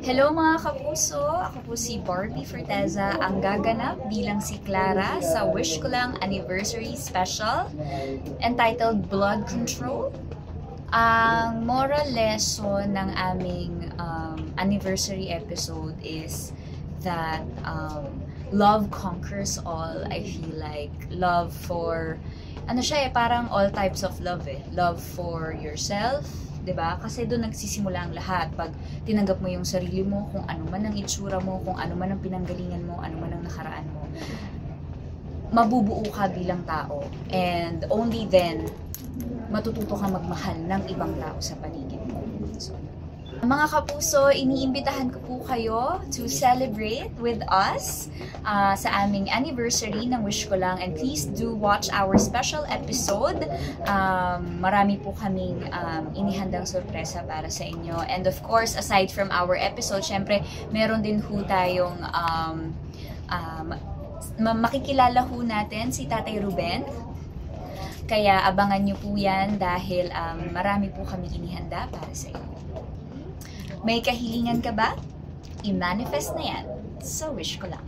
Hello mga kapuso! Ako po si Barbie Forteza, ang gaganap bilang si Clara sa Wish Ko Lang Anniversary Special entitled Blood Control. Ang moral lesson ng aming anniversary episode is that love conquers all. I feel like love for, parang all types of love eh. Love for yourself, 'di ba? Kasi doon nagsisimula ang lahat. Pag tinanggap mo yung sarili mo, kung ano man ang itsura mo, kung ano man ang pinanggalingan mo, ano man ang nakaraan mo, mabubuo ka bilang tao. And only then, matututo ka magmahal ng ibang tao sa paligid mo. So, mga kapuso, iniimbitahan ko po kayo to celebrate with us sa aming anniversary ng Wish Ko Lang, and please do watch our special episode. Marami po kaming inihandang sorpresa para sa inyo. And of course, aside from our episode, syempre, meron din ho tayong makikilala ho natin si Tatay Ruben. Kaya abangan nyo po yan dahil marami po kami inihanda para sa inyo. May kahilingan ka ba? I-manifest na yan sa Wish Ko Lang.